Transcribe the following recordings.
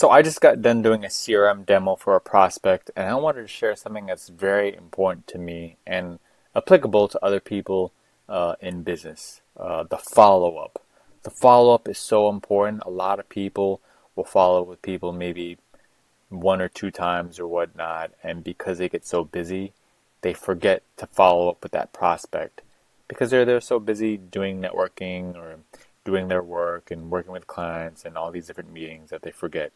So I just got done doing a CRM demo for a prospect, and I wanted to share something that's very important to me and applicable to other people in business. The follow-up. The follow-up is so important. A lot of people will follow with people maybe 1 or 2 times or whatnot, and because they get so busy, they forget to follow up with that prospect because they're so busy doing networking or doing their work and working with clients and all these different meetings that they forget.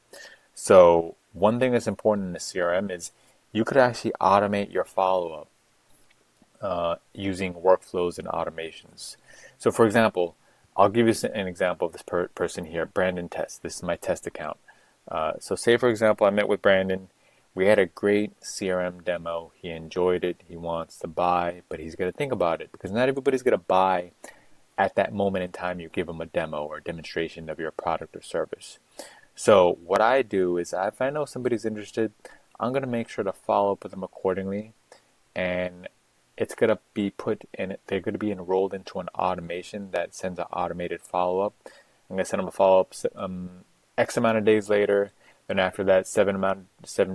So one thing that's important in the CRM is you could actually automate your follow-up using workflows and automations. So for example, I'll give you an example of this person here, Brandon Test. This is my test account. So say for example, I met with Brandon. We had a great CRM demo. He enjoyed it. He wants to buy, but he's going to think about it because not everybody's going to buy at that moment in time you give them a demo or demonstration of your product or service. So what I do is if I know somebody's interested, I'm going to make sure to follow up with them accordingly, and it's going to be they're going to be enrolled into an automation that sends an automated follow-up. I'm going to send them a follow-up X amount of days later, then after that 7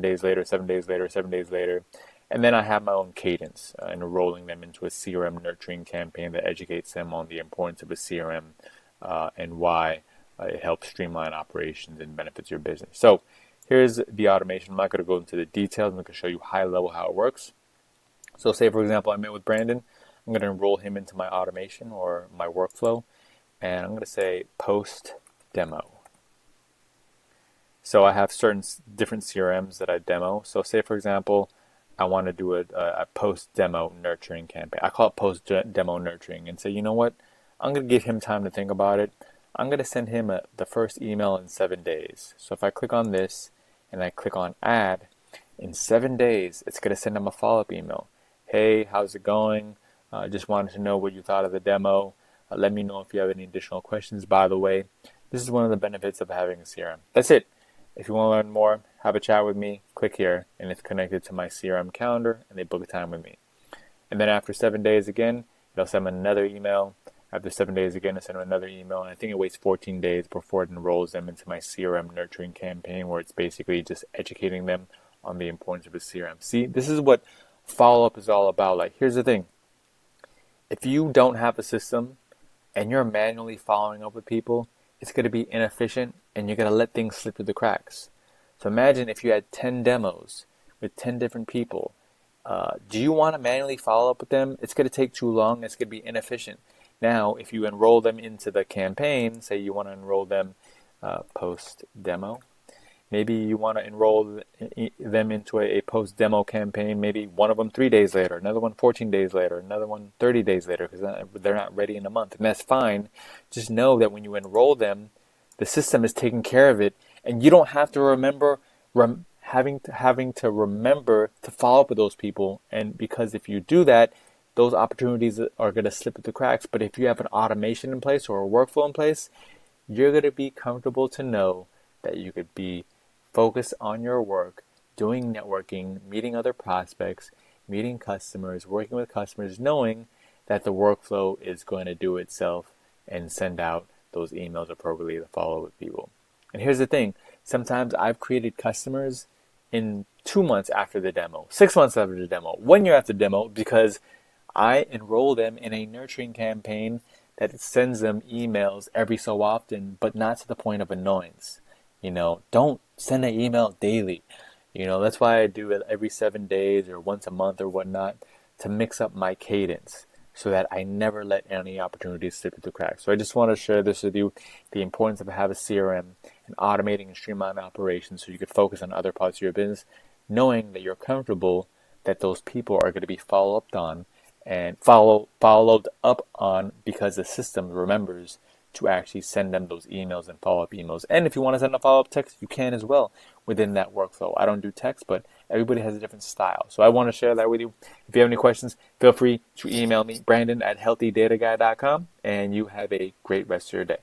days later, 7 days later, 7 days later. And then I have my own cadence, enrolling them into a CRM nurturing campaign that educates them on the importance of a CRM and why it helps streamline operations and benefits your business. So here's the automation. I'm not going to go into the details. I'm going to show you high level how it works. So say, for example, I met with Brandon. I'm going to enroll him into my automation or my workflow. And I'm going to say post demo. So I have certain different CRMs that I demo. So say, for example, I want to do a post-demo nurturing campaign. I call it post-demo nurturing and say, you know what? I'm going to give him time to think about it. I'm going to send him the first email in 7 days. So if I click on this and I click on add, in 7 days, it's going to send him a follow-up email. Hey, how's it going? Just wanted to know what you thought of the demo. Let me know if you have any additional questions. By the way, this is one of the benefits of having a CRM. That's it. If you want to learn more, have a chat with me, click here, and it's connected to my CRM calendar, and they book a time with me. And then after 7 days again, it'll send them another email. After 7 days again, it'll send them another email, and I think it waits 14 days before it enrolls them into my CRM nurturing campaign, where it's basically just educating them on the importance of a CRM. See, this is what follow-up is all about. Like, here's the thing. If you don't have a system and you're manually following up with people, it's going to be inefficient and you're going to let things slip through the cracks. So imagine if you had 10 demos with 10 different people. Do you want to manually follow up with them? It's going to take too long. It's going to be inefficient. Now, if you enroll them into the campaign, say you want to enroll them post-demo, maybe you want to enroll them into a post-demo campaign, maybe one of them 3 days later, another one 14 days later, another one 30 days later, because they're not ready in a month. And that's fine. Just know that when you enroll them, the system is taking care of it, and you don't have to remember having to remember to follow up with those people. And because if you do that, those opportunities are going to slip through the cracks. But if you have an automation in place or a workflow in place, you're going to be comfortable to know that you could be focused on your work, doing networking, meeting other prospects, meeting customers, working with customers, knowing that the workflow is going to do itself and send out those emails appropriately to follow with people. And here's the thing. Sometimes I've created customers in 2 months after the demo, 6 months after the demo, 1 year after the demo, because I enroll them in a nurturing campaign that sends them emails every so often, but not to the point of annoyance. Don't send an email daily. That's why I do it every 7 days or once a month or whatnot, to mix up my cadence so that I never let any opportunities slip through the cracks. So I just want to share this with you, the importance of having a CRM and automating and streamlining operations so you could focus on other parts of your business, knowing that you're comfortable that those people are going to be followed up on because the system remembers to actually send them those emails and follow-up emails. And if you want to send a follow-up text, you can as well within that workflow. I don't do text, but everybody has a different style. So I want to share that with you. If you have any questions, feel free to email me, Brandon at 𝗪𝗆𝐷yDataGuy.com, and you have a great rest of your day.